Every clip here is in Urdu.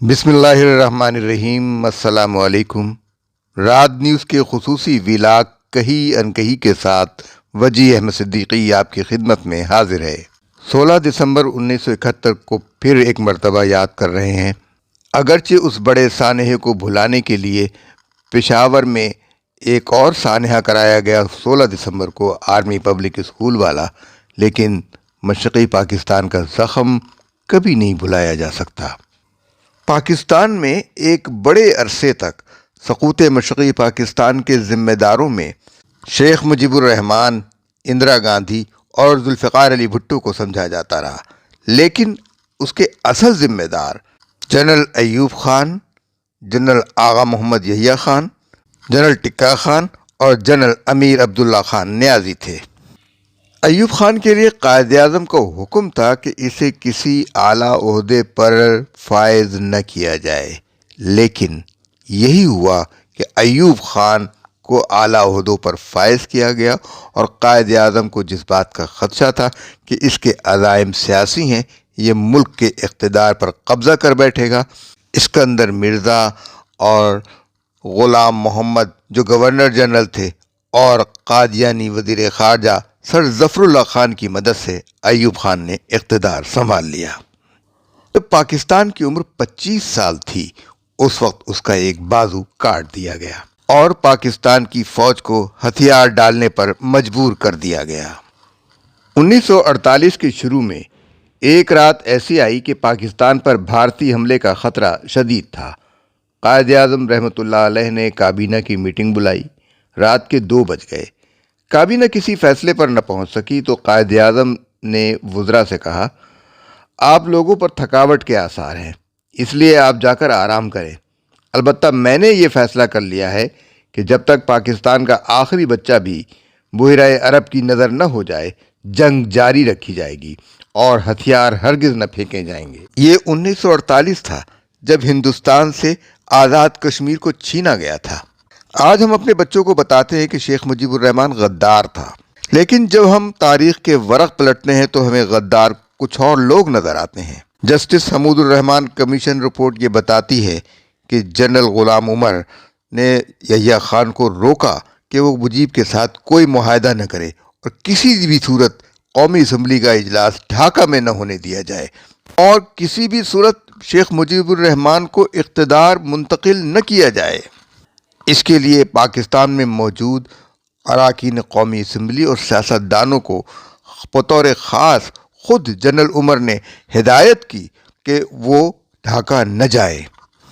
بسم اللہ الرحمن الرحیم۔ السلام علیکم۔ رات نیوز کے خصوصی ویلاگ کہی انکہی کے ساتھ وجی احمد صدیقی آپ کی خدمت میں حاضر ہے۔ 16 دسمبر 1971 کو پھر ایک مرتبہ یاد کر رہے ہیں۔ اگرچہ اس بڑے سانحے کو بھلانے کے لیے پشاور میں ایک اور سانحہ کرایا گیا 16 دسمبر کو آرمی پبلک اسکول والا، لیکن مشرقی پاکستان کا زخم کبھی نہیں بھلایا جا سکتا۔ پاکستان میں ایک بڑے عرصے تک سقوط مشرقی پاکستان کے ذمہ داروں میں شیخ مجیب الرحمان، اندرا گاندھی اور ذوالفقار علی بھٹو کو سمجھا جاتا رہا، لیکن اس کے اصل ذمہ دار general Ayub Khan, general Agha Muhammad Yahya Khan, general tikka Khan اور جنرل امیر عبداللہ خان نیازی تھے۔ ایوب خان کے لیے قائد اعظم کا حکم تھا کہ اسے کسی اعلیٰ عہدے پر فائز نہ کیا جائے، لیکن یہی ہوا کہ ایوب خان کو اعلیٰ عہدوں پر فائز کیا گیا، اور قائد اعظم کو جس بات کا خدشہ تھا کہ اس کے عزائم سیاسی ہیں، یہ ملک کے اقتدار پر قبضہ کر بیٹھے گا، اسکندر مرزا اور غلام محمد جو گورنر جنرل تھے اور قادیانی وزیر خارجہ سر ظفر اللہ خان کی مدد سے ایوب خان نے اقتدار سنبھال لیا۔ جب پاکستان کی عمر 25 سال تھی، اس وقت اس کا ایک بازو کاٹ دیا گیا اور پاکستان کی فوج کو ہتھیار ڈالنے پر مجبور کر دیا گیا۔ 1948 کے شروع میں ایک رات ایسی آئی کہ پاکستان پر بھارتی حملے کا خطرہ شدید تھا۔ قائد اعظم رحمۃ اللہ علیہ نے کابینہ کی میٹنگ بلائی۔ رات کے 2 بج گئے۔ کابینہ کسی فیصلے پر نہ پہنچ سکی تو قائد اعظم نے وزراء سے کہا، آپ لوگوں پر تھکاوٹ کے آثار ہیں، اس لیے آپ جا کر آرام کریں۔ البتہ میں نے یہ فیصلہ کر لیا ہے کہ جب تک پاکستان کا آخری بچہ بھی بحیرہ عرب کی نظر نہ ہو جائے، جنگ جاری رکھی جائے گی اور ہتھیار ہرگز نہ پھینکے جائیں گے۔ یہ 1948 تھا جب ہندوستان سے آزاد کشمیر کو چھینا گیا تھا۔ آج ہم اپنے بچوں کو بتاتے ہیں کہ شیخ مجیب الرحمان غدار تھا، لیکن جب ہم تاریخ کے ورق پلٹتے ہیں تو ہمیں غدار کچھ اور لوگ نظر آتے ہیں۔ جسٹس حمود الرحمان کمیشن رپورٹ یہ بتاتی ہے کہ جنرل غلام عمر نے یحییٰ خان کو روکا کہ وہ مجیب کے ساتھ کوئی معاہدہ نہ کرے اور کسی بھی صورت قومی اسمبلی کا اجلاس ڈھاکہ میں نہ ہونے دیا جائے، اور کسی بھی صورت شیخ مجیب الرحمان کو اقتدار منتقل نہ کیا جائے۔ اس کے لیے پاکستان میں موجود اراکین قومی اسمبلی اور سیاستدانوں کو بطور خاص خود جنرل عمر نے ہدایت کی کہ وہ ڈھاکہ نہ جائے۔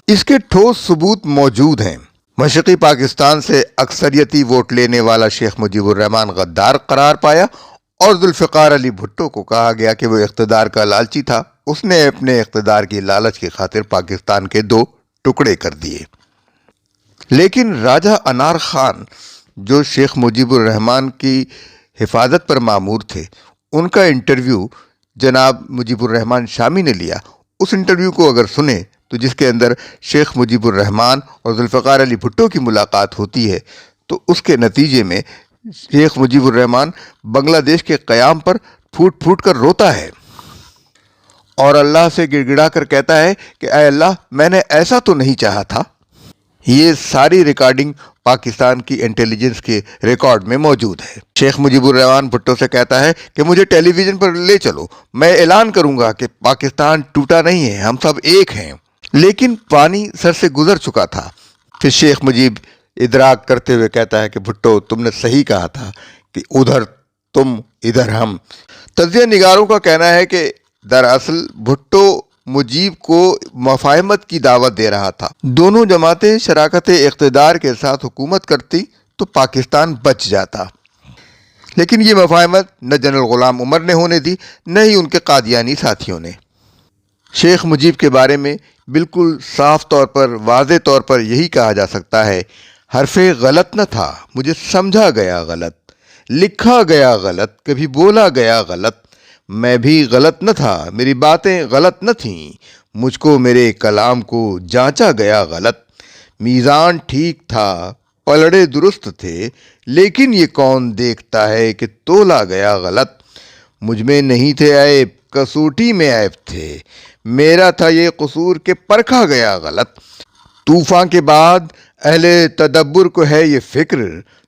اس کے ٹھوس ثبوت موجود ہیں۔ مشرقی پاکستان سے اکثریتی ووٹ لینے والا شیخ مجیب الرحمان غدار قرار پایا، اور ذوالفقار علی بھٹو کو کہا گیا کہ وہ اقتدار کا لالچی تھا، اس نے اپنے اقتدار کی لالچ کی خاطر پاکستان کے 2 ٹکڑے کر دیے۔ لیکن راجہ انار خان جو شیخ مجیب الرحمان کی حفاظت پر مامور تھے، ان کا انٹرویو جناب مجیب الرحمان شامی نے لیا۔ اس انٹرویو کو اگر سنیں تو جس کے اندر شیخ مجیب الرحمان اور ذوالفقار علی بھٹو کی ملاقات ہوتی ہے، تو اس کے نتیجے میں شیخ مجیب الرحمان بنگلہ دیش کے قیام پر پھوٹ پھوٹ کر روتا ہے اور اللہ سے گڑ گڑا کر کہتا ہے کہ اے اللہ، میں نے ایسا تو نہیں چاہا تھا۔ یہ ساری ریکارڈنگ پاکستان کی انٹیلیجنس کے ریکارڈ میں موجود ہے۔ شیخ مجیب الرحمان بھٹو سے کہتا ہے کہ مجھے ٹیلی ویژن پر لے چلو، میں اعلان کروں گا کہ پاکستان ٹوٹا نہیں ہے، ہم سب ایک ہیں۔ لیکن پانی سر سے گزر چکا تھا۔ پھر شیخ مجیب ادراک کرتے ہوئے کہتا ہے کہ بھٹو، تم نے صحیح کہا تھا کہ ادھر تم ادھر ہم۔ تجزیہ نگاروں کا کہنا ہے کہ دراصل بھٹو مجیب کو مفاہمت کی دعوت دے رہا تھا۔ دونوں جماعتیں شراکت اقتدار کے ساتھ حکومت کرتی تو پاکستان بچ جاتا، لیکن یہ مفاہمت نہ جنرل غلام عمر نے ہونے دی، نہ ہی ان کے قادیانی ساتھیوں نے۔ شیخ مجیب کے بارے میں بالکل صاف طور پر، واضح طور پر یہی کہا جا سکتا ہے، حرف غلط نہ تھا، مجھے سمجھا گیا غلط، لکھا گیا غلط، کبھی بولا گیا غلط، میں بھی غلط نہ تھا، میری باتیں غلط نہ تھیں، مجھ کو میرے کلام کو جانچا گیا غلط، میزان ٹھیک تھا، پلڑے درست تھے، لیکن یہ کون دیکھتا ہے کہ تولا گیا غلط، مجھ میں نہیں تھے عیب، کسوٹی میں عیب تھے، میرا تھا یہ قصور کہ پرکھا گیا غلط، طوفان کے بعد اہل تدبر کو ہے یہ فکر،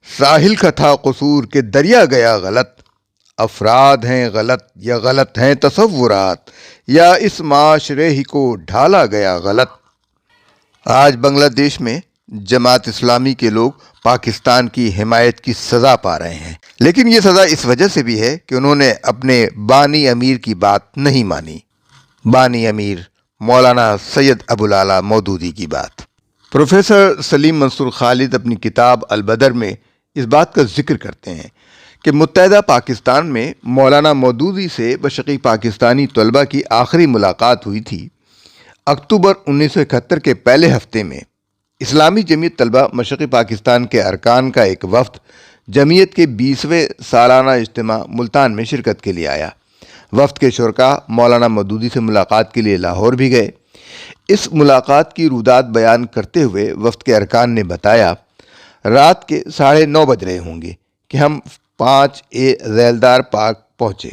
ساحل کا تھا قصور کہ دریا گیا غلط، افراد ہیں غلط یا غلط ہیں تصورات، یا اس معاشرے ہی کو ڈھالا گیا غلط۔ آج بنگلہ دیش میں جماعت اسلامی کے لوگ پاکستان کی حمایت کی سزا پا رہے ہیں، لیکن یہ سزا اس وجہ سے بھی ہے کہ انہوں نے اپنے بانی امیر کی بات نہیں مانی، بانی امیر مولانا سید ابوالعلا مودودی کی بات۔ پروفیسر سلیم منصور خالد اپنی کتاب البدر میں اس بات کا ذکر کرتے ہیں کہ متحدہ پاکستان میں مولانا مودودی سے مشرقی پاکستانی طلبہ کی آخری ملاقات ہوئی تھی اکتوبر 1971 کے پہلے ہفتے میں۔ اسلامی جمعیت طلبہ مشرقی پاکستان کے ارکان کا ایک وفد جمعیت کے 20ویں سالانہ اجتماع ملتان میں شرکت کے لیے آیا۔ وفد کے شرکاء مولانا مودودی سے ملاقات کے لیے لاہور بھی گئے۔ اس ملاقات کی رودات بیان کرتے ہوئے وفد کے ارکان نے بتایا، رات کے 9:30 بج رہے ہوں گے کہ ہم 5A ذیلدار پارک پہنچے۔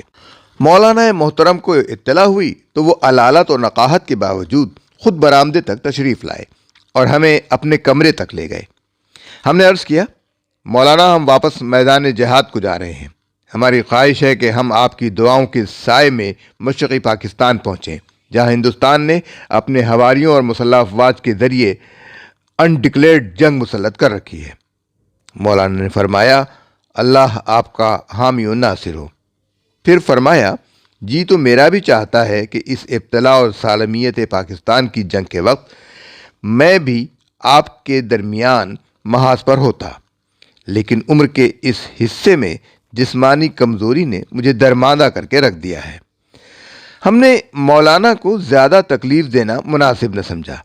مولانا محترم کو اطلاع ہوئی تو وہ علالت اور نقاہت کے باوجود خود برآمدے تک تشریف لائے اور ہمیں اپنے کمرے تک لے گئے۔ ہم نے عرض کیا، مولانا ہم واپس میدان جہاد کو جا رہے ہیں، ہماری خواہش ہے کہ ہم آپ کی دعاؤں کے سائے میں مشرقی پاکستان پہنچیں، جہاں ہندوستان نے اپنے ہواریوں اور مسلح افواج کے ذریعے انڈکلیئرڈ جنگ مسلط کر رکھی ہے۔ مولانا نے فرمایا، اللہ آپ کا حامی و ناصر ہو۔ پھر فرمایا، جی تو میرا بھی چاہتا ہے کہ اس ابتلا اور سالمیت پاکستان کی جنگ کے وقت میں بھی آپ کے درمیان محاذ پر ہوتا، لیکن عمر کے اس حصے میں جسمانی کمزوری نے مجھے درماندہ کر کے رکھ دیا ہے۔ ہم نے مولانا کو زیادہ تکلیف دینا مناسب نہ سمجھا۔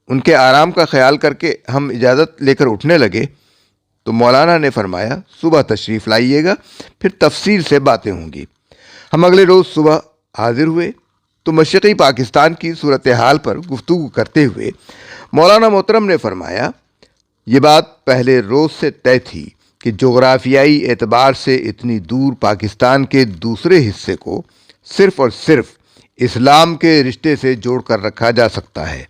ان کے آرام کا خیال کر کے ہم اجازت لے کر اٹھنے لگے تو مولانا نے فرمایا، صبح تشریف لائیے گا، پھر تفصیل سے باتیں ہوں گی۔ ہم اگلے روز صبح حاضر ہوئے تو مشرقی پاکستان کی صورتحال پر گفتگو کرتے ہوئے مولانا محترم نے فرمایا، یہ بات پہلے روز سے طے تھی کہ جغرافیائی اعتبار سے اتنی دور پاکستان کے دوسرے حصے کو صرف اور صرف اسلام کے رشتے سے جوڑ کر رکھا جا سکتا ہے،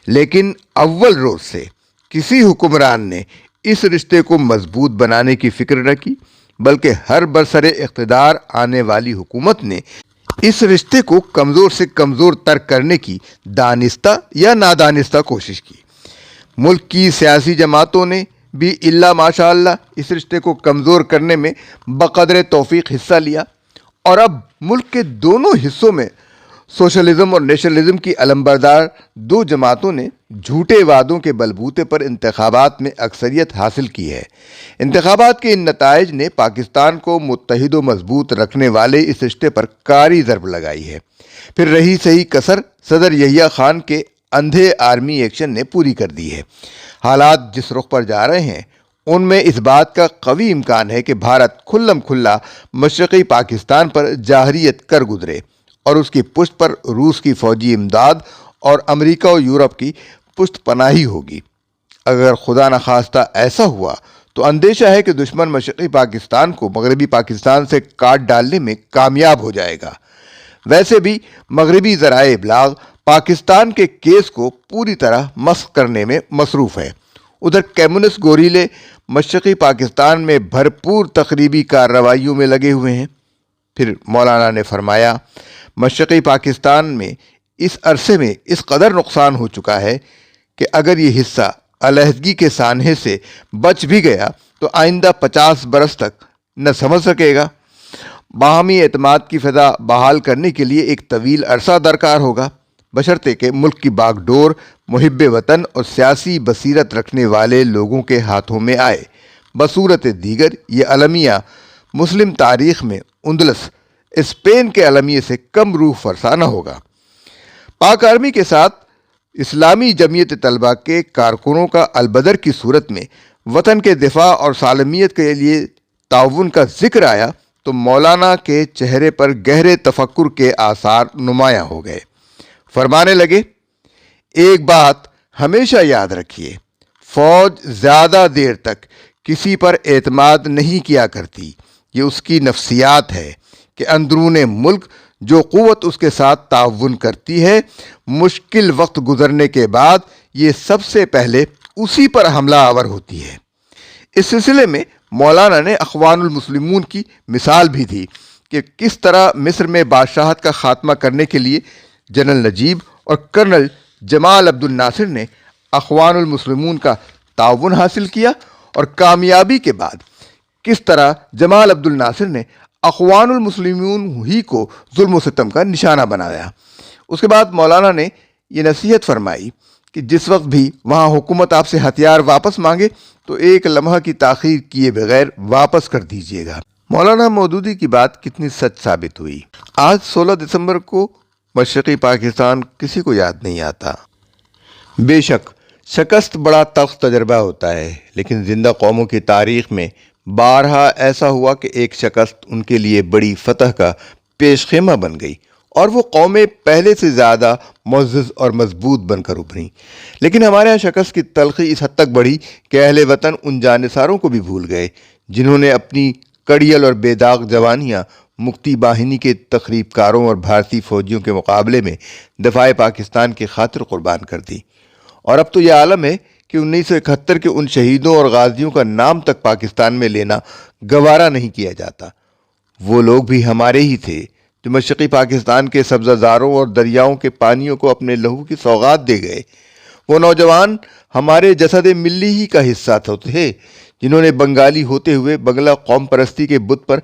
لیکن اول روز سے کسی حکمران نے اس رشتے کو مضبوط بنانے کی فکر نہ کی، بلکہ ہر برسر اقتدار آنے والی حکومت نے اس رشتے کو کمزور سے کمزور تر کرنے کی دانستہ یا نادانستہ کوشش کی۔ ملک کی سیاسی جماعتوں نے بھی الا ماشاء اللہ اس رشتے کو کمزور کرنے میں بقدر توفیق حصہ لیا، اور اب ملک کے دونوں حصوں میں سوشلزم اور نیشنلزم کی علمبردار دو جماعتوں نے جھوٹے وعدوں کے بلبوتے پر انتخابات میں اکثریت حاصل کی ہے۔ انتخابات کے ان نتائج نے پاکستان کو متحد و مضبوط رکھنے والے اس رشتے پر کاری ضرب لگائی ہے۔ پھر رہی صحیح کسر صدر یحییٰ خان کے اندھے آرمی ایکشن نے پوری کر دی ہے۔ حالات جس رخ پر جا رہے ہیں ان میں اس بات کا قوی امکان ہے کہ بھارت کھلم کھلا مشرقی پاکستان پر جارحیت کر گزرے اور اس کی پشت پر روس کی فوجی امداد اور امریکہ و یورپ کی پشت پناہی ہوگی۔ اگر خدا نخواستہ ایسا ہوا تو اندیشہ ہے کہ دشمن مشرقی پاکستان کو مغربی پاکستان سے کاٹ ڈالنے میں کامیاب ہو جائے گا۔ ویسے بھی مغربی ذرائع ابلاغ پاکستان کے کیس کو پوری طرح مسخ کرنے میں مصروف ہے۔ ادھر کمیونسٹ گوریلے مشرقی پاکستان میں بھرپور تخریبی کارروائیوں میں لگے ہوئے ہیں۔ پھر مولانا نے فرمایا، مشرقی پاکستان میں اس عرصے میں اس قدر نقصان ہو چکا ہے کہ اگر یہ حصہ علیحدگی کے سانحے سے بچ بھی گیا تو آئندہ 50 برس تک نہ سمجھ سکے گا۔ باہمی اعتماد کی فضا بحال کرنے کے لیے ایک طویل عرصہ درکار ہوگا، بشرطے کہ ملک کی باغ ڈور محب وطن اور سیاسی بصیرت رکھنے والے لوگوں کے ہاتھوں میں آئے۔ بصورت دیگر یہ المیہ مسلم تاریخ میں اندلس اسپین کے المیے سے کم روح فرسا نہ ہوگا۔ پاک آرمی کے ساتھ اسلامی جمعیت طلبہ کے کارکنوں کا البدر کی صورت میں وطن کے دفاع اور سالمیت کے لیے تعاون کا ذکر آیا تو مولانا کے چہرے پر گہرے تفکر کے آثار نمایاں ہو گئے۔ فرمانے لگے، ایک بات ہمیشہ یاد رکھیے، فوج زیادہ دیر تک کسی پر اعتماد نہیں کیا کرتی۔ یہ اس کی نفسیات ہے کہ اندرون ملک جو قوت اس کے ساتھ تعاون کرتی ہے، مشکل وقت گزرنے کے بعد یہ سب سے پہلے اسی پر حملہ آور ہوتی ہے۔ اس سلسلے میں مولانا نے اخوان المسلمون کی مثال بھی دی کہ کس طرح مصر میں بادشاہت کا خاتمہ کرنے کے لیے جنرل نجیب اور کرنل جمال عبد الناصر نے اخوان المسلمون کا تعاون حاصل کیا، اور کامیابی کے بعد کس طرح جمال عبد الناصر نے اخوان المسلمون ہی کو ظلم و ستم کا نشانہ بنایا۔ اس کے بعد مولانا نے یہ نصیحت فرمائی کہ جس وقت بھی وہاں حکومت آپ سے ہتھیار واپس مانگے تو ایک لمحہ کی تاخیر کیے بغیر واپس کر دیجیے گا۔ مولانا مودودی کی بات کتنی سچ ثابت ہوئی۔ آج 16 دسمبر کو مشرقی پاکستان کسی کو یاد نہیں آتا۔ بے شک شکست بڑا تلخ تجربہ ہوتا ہے، لیکن زندہ قوموں کی تاریخ میں بارہا ایسا ہوا کہ ایک شکست ان کے لیے بڑی فتح کا پیش خیمہ بن گئی، اور وہ قومیں پہلے سے زیادہ معزز اور مضبوط بن کر ابھریں۔ لیکن ہمارے یہاں شکست کی تلخی اس حد تک بڑھی کہ اہل وطن ان جانثاروں کو بھی بھول گئے جنہوں نے اپنی کڑیل اور بے داغ جوانیاں مکتی باہنی کے تخریب کاروں اور بھارتی فوجیوں کے مقابلے میں دفاع پاکستان کی خاطر قربان کر دی۔ اور اب تو یہ عالم ہے کہ 1971 کے ان شہیدوں اور غازیوں کا نام تک پاکستان میں لینا گوارا نہیں کیا جاتا۔ وہ لوگ بھی ہمارے ہی تھے جو مشرقی پاکستان کے سبزہ زاروں اور دریاؤں کے پانیوں کو اپنے لہو کی سوغات دے گئے۔ وہ نوجوان ہمارے جسد ملی ہی کا حصہ تھے جنہوں نے بنگالی ہوتے ہوئے بنگلہ قوم پرستی کے بت پر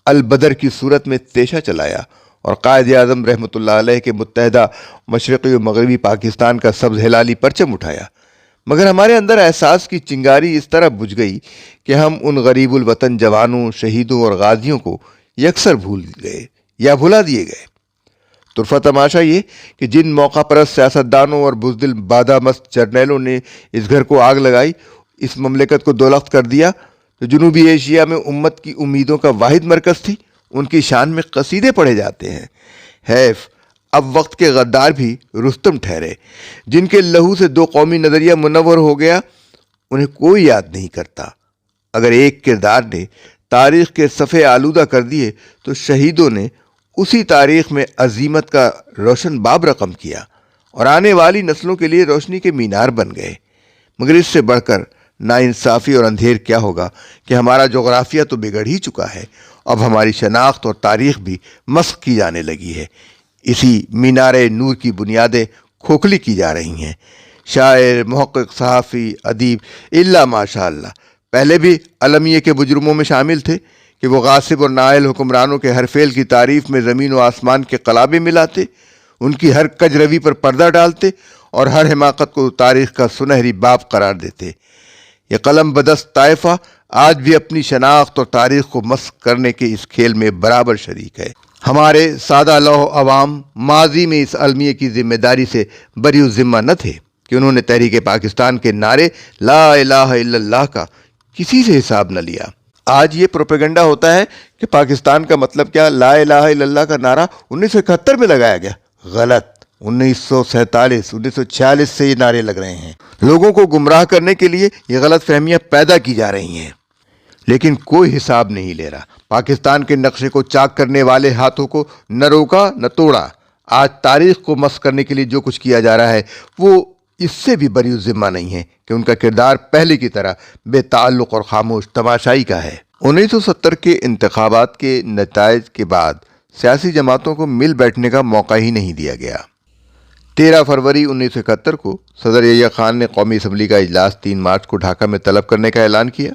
البدر کی صورت میں تیشہ چلایا، اور قائد اعظم رحمۃ اللہ علیہ کے متحدہ مشرقی و مغربی پاکستان کا سبز ہلالی پرچم اٹھایا۔ مگر ہمارے اندر احساس کی چنگاری اس طرح بجھ گئی کہ ہم ان غریب الوطن جوانوں، شہیدوں اور غازیوں کو یکسر بھول گئے یا بھلا دیے گئے۔ طرفہ تماشا یہ کہ جن موقع پرست سیاستدانوں اور بزدل بادہ مست جرنیلوں نے اس گھر کو آگ لگائی، اس مملکت کو دولخت کر دیا جو جنوبی ایشیا میں امت کی امیدوں کا واحد مرکز تھی، ان کی شان میں قصیدے پڑھے جاتے ہیں۔ حیف اب وقت کے غدار بھی رستم ٹھہرے۔ جن کے لہو سے دو قومی نظریہ منور ہو گیا، انہیں کوئی یاد نہیں کرتا۔ اگر ایک کردار نے تاریخ کے صفحے آلودہ کر دیے تو شہیدوں نے اسی تاریخ میں عظیمت کا روشن باب رقم کیا اور آنے والی نسلوں کے لیے روشنی کے مینار بن گئے۔ مگر اس سے بڑھ کر ناانصافی اور اندھیر کیا ہوگا کہ ہمارا جغرافیہ تو بگڑ ہی چکا ہے، اب ہماری شناخت اور تاریخ بھی مسخ کی جانے لگی ہے۔ اسی مینار نور کی بنیادیں کھوکھلی کی جا رہی ہیں۔ شاعر، محقق، صحافی، ادیب الا ماشاء اللہ پہلے بھی المیہ کے مجرموں میں شامل تھے کہ وہ غاصب اور نائل حکمرانوں کے ہر فعل کی تعریف میں زمین و آسمان کے قلابے ملاتے، ان کی ہر کج روی پر پردہ ڈالتے اور ہر حماقت کو تاریخ کا سنہری باب قرار دیتے۔ یہ قلم بدست طائفہ آج بھی اپنی شناخت اور تاریخ کو مسخ کرنے کے اس کھیل میں برابر شریک ہے۔ ہمارے سادہ لوح عوام ماضی میں اس المیہ کی ذمہ داری سے بری الذمہ نہ تھے کہ انہوں نے تحریک پاکستان کے نعرے لا الہ الا اللہ کا کسی سے حساب نہ لیا۔ آج یہ پروپیگنڈا ہوتا ہے کہ پاکستان کا مطلب کیا لا الہ الا اللہ کا نعرہ 1971 میں لگایا گیا۔ غلط، 1947 1946 سے یہ نعرے لگ رہے ہیں۔ لوگوں کو گمراہ کرنے کے لیے یہ غلط فہمیاں پیدا کی جا رہی ہیں، لیکن کوئی حساب نہیں لے رہا۔ پاکستان کے نقشے کو چاک کرنے والے ہاتھوں کو نہ روکا نہ توڑا۔ آج تاریخ کو مسخ کرنے کے لیے جو کچھ کیا جا رہا ہے وہ اس سے بھی بری الذمہ نہیں ہے کہ ان کا کردار پہلے کی طرح بے تعلق اور خاموش تماشائی کا ہے۔ 1970 کے انتخابات کے نتائج کے بعد سیاسی جماعتوں کو مل بیٹھنے کا موقع ہی نہیں دیا گیا۔ 13 فروری 1971 کو صدر یحییٰ خان نے قومی اسمبلی کا اجلاس 3 مارچ کو ڈھاکہ میں طلب کرنے کا اعلان کیا۔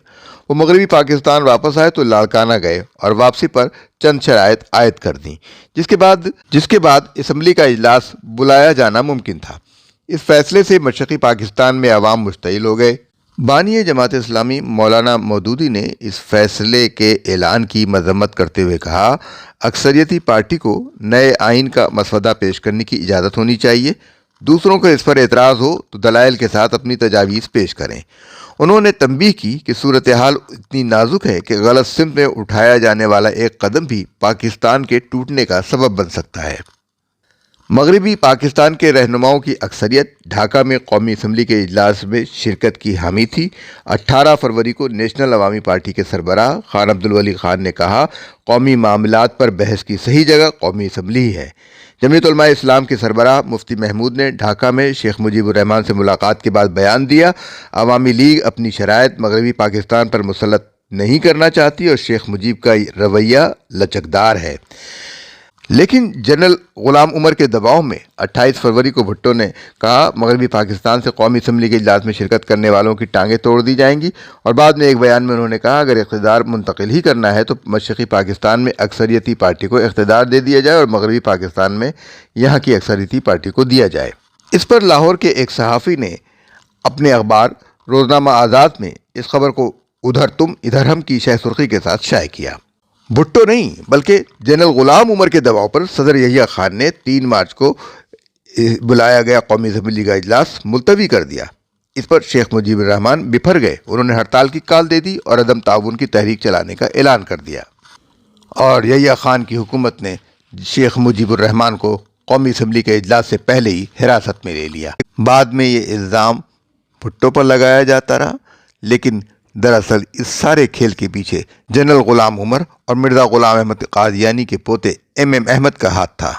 وہ مغربی پاکستان واپس آئے تو لاڑکانہ گئے اور واپسی پر چند شرائط عائد کر دیں، جس کے بعد اسمبلی کا اجلاس بلایا جانا ممکن تھا۔ اس فیصلے سے مشرقی پاکستان میں عوام مشتعل ہو گئے۔ بانی جماعت اسلامی مولانا مودودی نے اس فیصلے کے اعلان کی مذمت کرتے ہوئے کہا، اکثریتی پارٹی کو نئے آئین کا مسودہ پیش کرنے کی اجازت ہونی چاہیے۔ دوسروں کو اس پر اعتراض ہو تو دلائل کے ساتھ اپنی تجاویز پیش کریں۔ انہوں نے تنبیہ کی کہ صورتحال اتنی نازک ہے کہ غلط سمت میں اٹھایا جانے والا ایک قدم بھی پاکستان کے ٹوٹنے کا سبب بن سکتا ہے۔ مغربی پاکستان کے رہنماؤں کی اکثریت ڈھاکہ میں قومی اسمبلی کے اجلاس میں شرکت کی حامی تھی۔ 18 فروری کو نیشنل عوامی پارٹی کے سربراہ خان عبدالولی خان نے کہا، قومی معاملات پر بحث کی صحیح جگہ قومی اسمبلی ہی ہے۔ جمعیت علماء اسلام کے سربراہ مفتی محمود نے ڈھاکہ میں شیخ مجیب الرحمان سے ملاقات کے بعد بیان دیا، عوامی لیگ اپنی شرائط مغربی پاکستان پر مسلط نہیں کرنا چاہتی اور شیخ مجیب کا رویہ لچکدار ہے۔ لیکن جنرل غلام عمر کے دباؤ میں 28 فروری کو بھٹو نے کہا، مغربی پاکستان سے قومی اسمبلی کے اجلاس میں شرکت کرنے والوں کی ٹانگیں توڑ دی جائیں گی، اور بعد میں ایک بیان میں انہوں نے کہا، اگر اقتدار منتقل ہی کرنا ہے تو مشرقی پاکستان میں اکثریتی پارٹی کو اقتدار دے دیا جائے اور مغربی پاکستان میں یہاں کی اکثریتی پارٹی کو دیا جائے۔ اس پر لاہور کے ایک صحافی نے اپنے اخبار روزنامہ آزاد میں اس خبر کو ادھر تم ادھر ہم کی شہ سرخی کے ساتھ شائع کیا۔ بھٹو نہیں بلکہ جنرل غلام عمر کے دباؤ پر صدر یحییٰ خان نے 3 مارچ کو بلایا گیا قومی اسمبلی کا اجلاس ملتوی کر دیا۔ اس پر شیخ مجیب الرحمان بپھر گئے، انہوں نے ہڑتال کی کال دے دی اور عدم تعاون کی تحریک چلانے کا اعلان کر دیا، اور یحییٰ خان کی حکومت نے شیخ مجیب الرحمان کو قومی اسمبلی کے اجلاس سے پہلے ہی حراست میں لے لیا۔ بعد میں یہ الزام بھٹو پر لگایا جاتا رہا، لیکن دراصل اس سارے کھیل کے پیچھے جنرل غلام عمر اور مرزا غلام احمد قادیانی کے پوتے ایم احمد کا ہاتھ تھا۔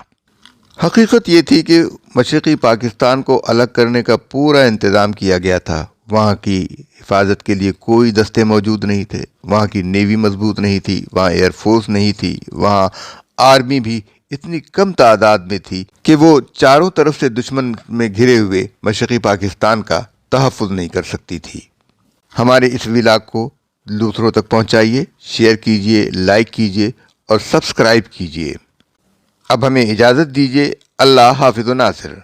حقیقت یہ تھی کہ مشرقی پاکستان کو الگ کرنے کا پورا انتظام کیا گیا تھا۔ وہاں کی حفاظت کے لیے کوئی دستے موجود نہیں تھے، وہاں کی نیوی مضبوط نہیں تھی، وہاں ایئر فورس نہیں تھی، وہاں آرمی بھی اتنی کم تعداد میں تھی کہ وہ چاروں طرف سے دشمن میں گھرے ہوئے مشرقی پاکستان کا تحفظ نہیں کر سکتی تھی۔ ہمارے اس ولاگ کو دوسروں تک پہنچائیے، شیئر کیجیے، لائک کیجیے اور سبسکرائب کیجیے۔ اب ہمیں اجازت دیجیے۔ اللہ حافظ و ناصر۔